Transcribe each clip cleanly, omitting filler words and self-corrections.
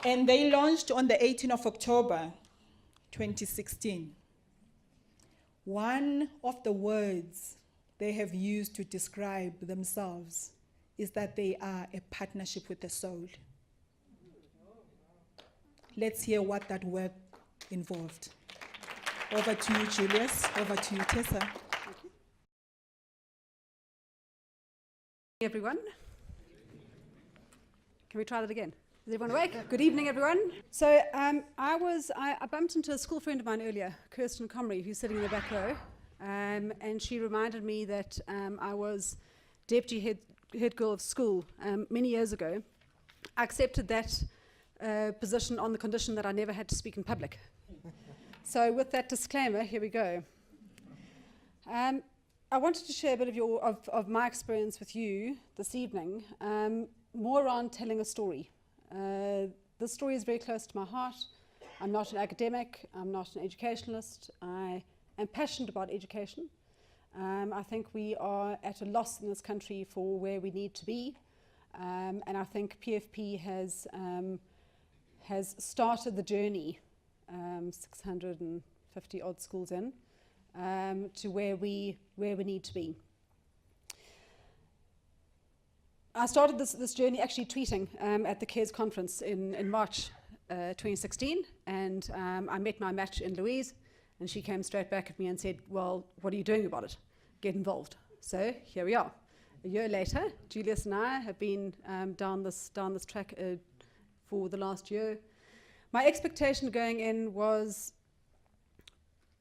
And they launched on the 18th of October, 2016. One of the words they have used to describe themselves is that they are a partnership with the soul. Let's hear what that work involved. Over to you, Julius. Over to you, Tessa. Everyone. Can we try that again? Is everyone awake? Good evening, everyone. So I bumped into a school friend of mine earlier, Kirsten Comrie, who's sitting in the back row, and she reminded me that I was deputy head girl of school many years ago. I accepted that position on the condition that I never had to speak in public. So with that disclaimer, here we go. I wanted to share a bit of my experience with you this evening, more around telling a story. This story is very close to my heart. I'm not an academic, I'm not an educationalist. I am passionate about education. I think we are at a loss in this country for where we need to be, and I think PFP has started the journey, 650 odd schools in, to where we need to be. I started this journey actually tweeting at the CARES conference in March 2016, and I met my match in Louise, and she came straight back at me and said, well, what are you doing about it? Get involved. So here we are. A year later, Julius and I have been down this track for the last year. My expectation going in was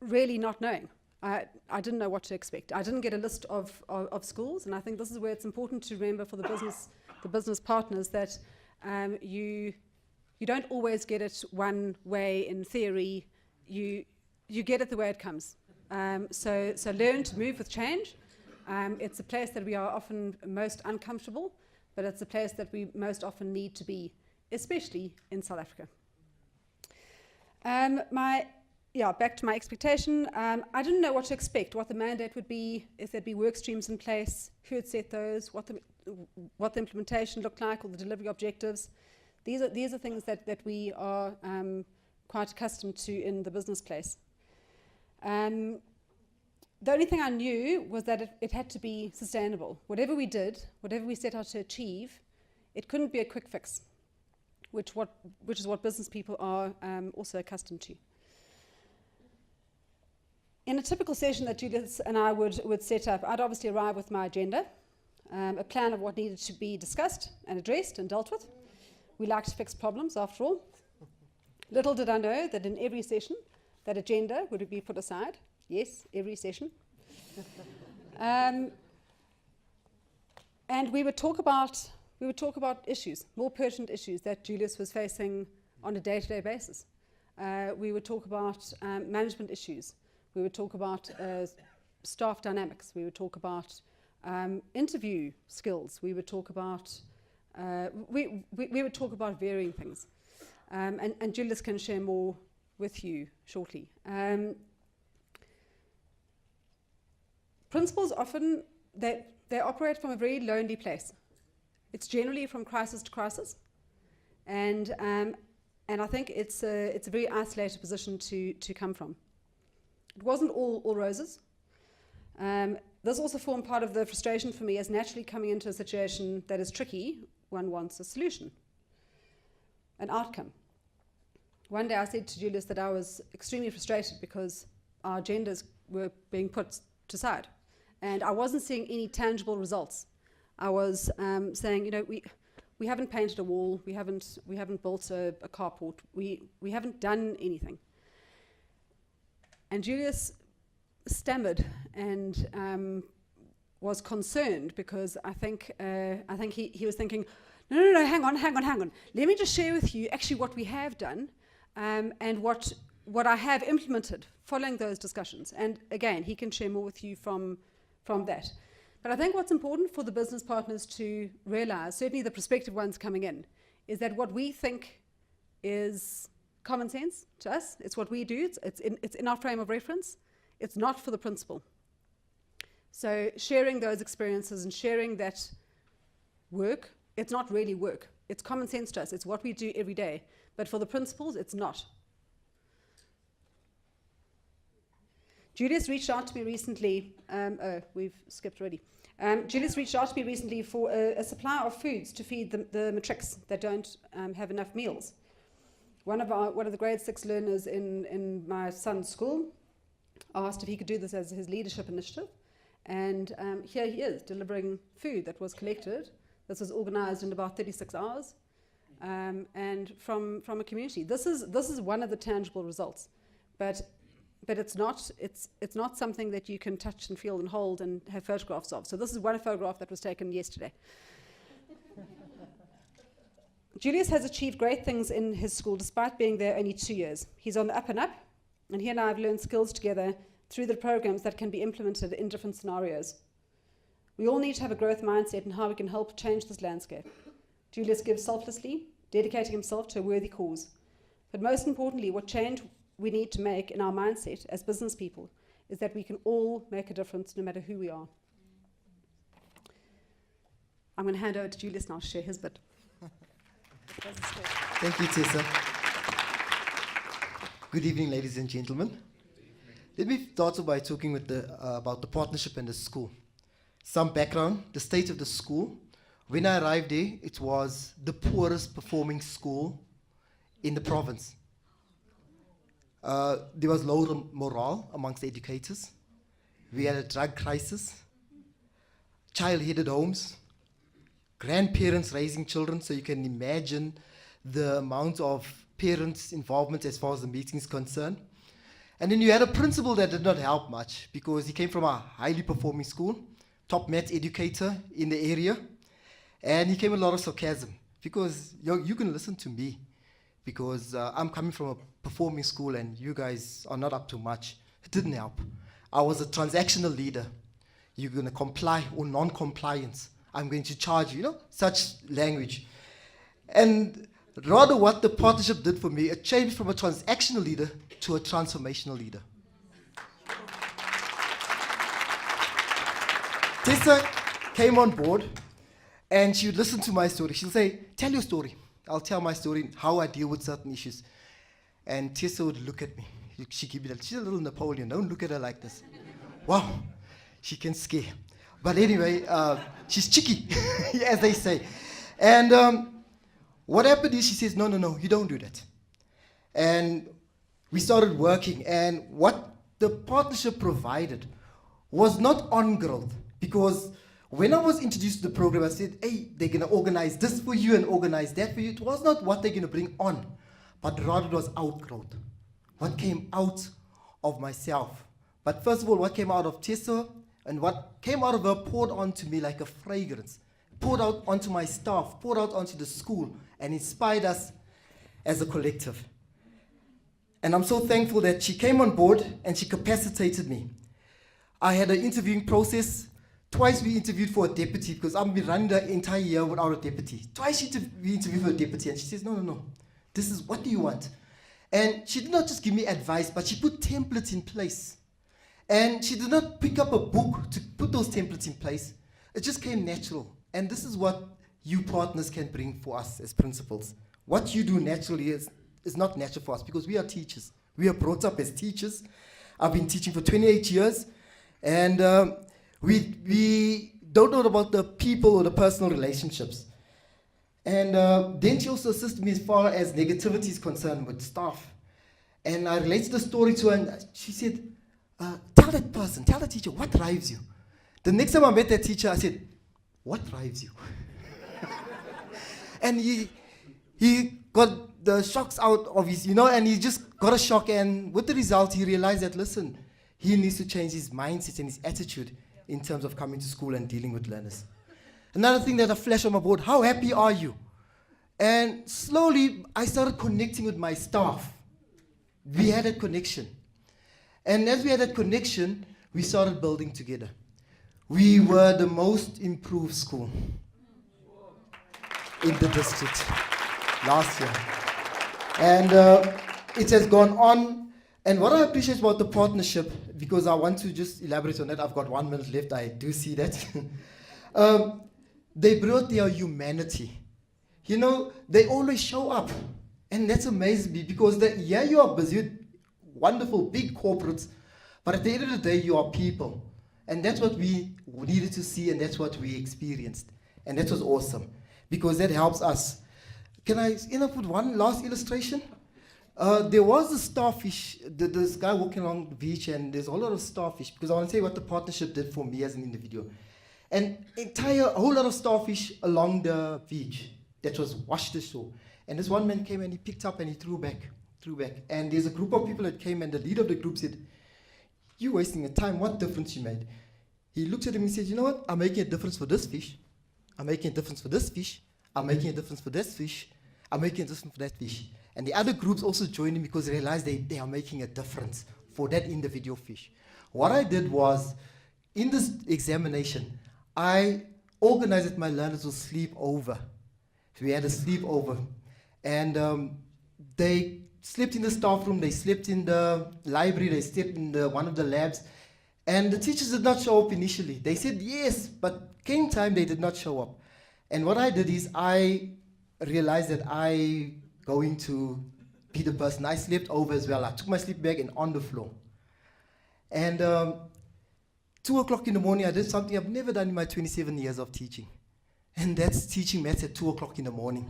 really not knowing. I didn't know what to expect. I didn't get a list of schools, and I think this is where it's important to remember for the business partners that you don't always get it one way in theory. You get it the way it comes. So learn to move with change. It's a place that we are often most uncomfortable, but it's a place that we most often need to be, especially in South Africa. Back to my expectation. I didn't know what to expect, what the mandate would be, if there'd be work streams in place, who had set those, what the implementation looked like, or the delivery objectives. These are things that we are quite accustomed to in the business place. The only thing I knew was that it had to be sustainable. Whatever we did, whatever we set out to achieve, it couldn't be a quick fix, which is what business people are also accustomed to. In a typical session that Julius and I would set up, I'd obviously arrive with my agenda, a plan of what needed to be discussed and addressed and dealt with. We like to fix problems, after all. Little did I know that in every session, that agenda would be put aside. Yes, every session. And we would talk about issues, more pertinent issues that Julius was facing on a day-to-day basis. We would talk about management issues. We would talk about staff dynamics. We would talk about interview skills. We would talk about we would talk about varying things, and Julius can share more with you shortly. Principals often they operate from a very lonely place. It's generally from crisis to crisis, and I think it's a very isolated position to come from. It wasn't all roses. This also formed part of the frustration for me as naturally coming into a situation that is tricky. One wants a solution, an outcome. One day I said to Julius that I was extremely frustrated because our agendas were being put to side, and I wasn't seeing any tangible results. I was saying, we haven't painted a wall, we haven't built a carport, we haven't done anything. And Julius stammered and was concerned because I think he was thinking, no, hang on. Let me just share with you actually what we have done and what I have implemented following those discussions. And again, he can share more with you from that. But I think what's important for the business partners to realize, certainly the prospective ones coming in, is that what we think is common sense to us. It's what we do. It's in our frame of reference. It's not for the principal. So sharing those experiences and sharing that work, it's not really work. It's common sense to us. It's what we do every day. but for the principals, it's not. Julius reached out to me recently. We've skipped already. Julius reached out to me recently for a supply of foods to feed the matrics that don't have enough meals. One of the grade 6 learners in my son's school asked if he could do this as his leadership initiative, and here he is delivering food that was collected. This was organised in about 36 hours, and from a community. This is one of the tangible results, but it's not something that you can touch and feel and hold and have photographs of. So this is one photograph that was taken yesterday. Julius has achieved great things in his school despite being there only 2 years. He's on the up and up, and he and I have learned skills together through the programs that can be implemented in different scenarios. We all need to have a growth mindset and how we can help change this landscape. Julius gives selflessly, dedicating himself to a worthy cause. But most importantly, what change we need to make in our mindset as business people is that we can all make a difference no matter who we are. I'm going to hand over to Julius now to share his bit. Thank you, Tessa. Good evening, ladies and gentlemen. Let me start by talking about the partnership and the school. Some background, the state of the school. When I arrived there, it was the poorest performing school in the province. There was low morale amongst the educators. We had a drug crisis, child-headed homes, grandparents raising children, so you can imagine the amount of parents' involvement as far as the meeting is concerned. And then you had a principal that did not help much because he came from a highly performing school, top maths educator in the area, and he came with a lot of sarcasm because you can listen to me because I'm coming from a performing school and you guys are not up to much. It didn't help. I was a transactional leader. You're going to comply or non-compliance. I'm going to charge you, such language. And rather what the partnership did for me, it changed from a transactional leader to a transformational leader. Tessa came on board and she would listen to my story. She'll say, tell your story. I'll tell my story, how I deal with certain issues. And Tessa would look at me. She'd give me that. She's a little Napoleon. Don't look at her like this. Wow, she can scare. But anyway, she's cheeky, as they say. And what happened is she says, no, you don't do that. And we started working. And what the partnership provided was not on growth. Because when I was introduced to the program, I said, hey, they're going to organize this for you and organize that for you. It was not what they're going to bring on, but rather it was outgrowth. What came out of myself. But first of all, what came out of Tessa and what came out of her poured onto me like a fragrance, poured out onto my staff, poured out onto the school, and inspired us as a collective. And I'm so thankful that she came on board and she capacitated me. I had an interviewing process. Twice we interviewed for a deputy because I've been running the entire year without a deputy. Twice we interviewed for a deputy and she says, no. This is, what do you want? And she did not just give me advice, but she put templates in place. And she did not pick up a book to put those templates in place. It just came natural. And this is what you partners can bring for us as principals. What you do naturally is not natural for us because we are teachers. We are brought up as teachers. I've been teaching for 28 years. And we don't know about the people or the personal relationships. And then she also assisted me as far as negativity is concerned with staff. And I related the story to her and she said, tell that person, tell the teacher, what drives you? The next time I met that teacher, I said, what drives you? And he got the shocks out of his, and he just got a shock. And with the result, he realized that, listen, he needs to change his mindset and his attitude in terms of coming to school and dealing with learners. Another thing that I flashed on my board, how happy are you? And slowly, I started connecting with my staff. We had a connection. And as we had that connection, we started building together. We were the most improved school in the district last year. And it has gone on. And what I appreciate about the partnership, because I want to just elaborate on that, I've got 1 minute left, I do see that. They brought their humanity. They always show up. And that's amazing me because yeah, you are busy with wonderful big corporates, but at the end of the day, you are people. And that's what we needed to see, and that's what we experienced. And that was awesome because that helps us. Can I put one last illustration? There was a starfish, this guy walking along the beach, and there's a whole lot of starfish, because I want to say what the partnership did for me as an individual. And a whole lot of starfish along the beach that was washed ashore. And this one man came and he picked up and he threw back. And there's a group of people that came, and the leader of the group said, "You're wasting your time, what difference you made?" He looked at him and said, "You know what, I'm making a difference for this fish. I'm making a difference for this fish. I'm making a difference for this fish. I'm making a difference for that fish." And the other groups also joined him because they realized they are making a difference for that individual fish. What I did was, in this examination, I organized that my learners would sleep over. We had a sleepover. And they slept in the staff room, they slept in the library, they slept in one of the labs. And the teachers did not show up initially. They said yes, but came time they did not show up. And what I did is I realized that I going to be the person. I slept over as well. I took my sleep bag and on the floor. And 2 o'clock in the morning, I did something I've never done in my 27 years of teaching. And that's teaching maths at 2 o'clock in the morning,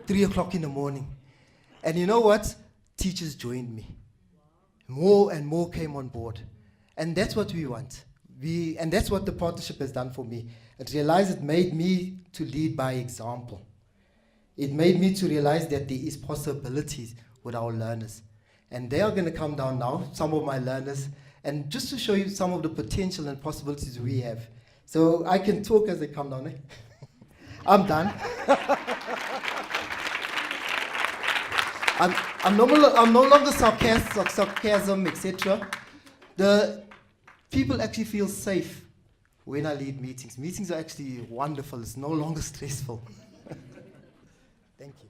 3 o'clock in the morning. And you know what? Teachers joined me. More and more came on board. And that's what we want. And that's what the partnership has done for me. I realized it made me to lead by example. It made me to realize that there is possibilities with our learners. And they are going to come down now, some of my learners, and just to show you some of the potential and possibilities we have. So I can talk as they come down. I'm done. I'm no longer sarcasm, etc. The people actually feel safe when I lead meetings. Meetings are actually wonderful. It's no longer stressful. Thank you.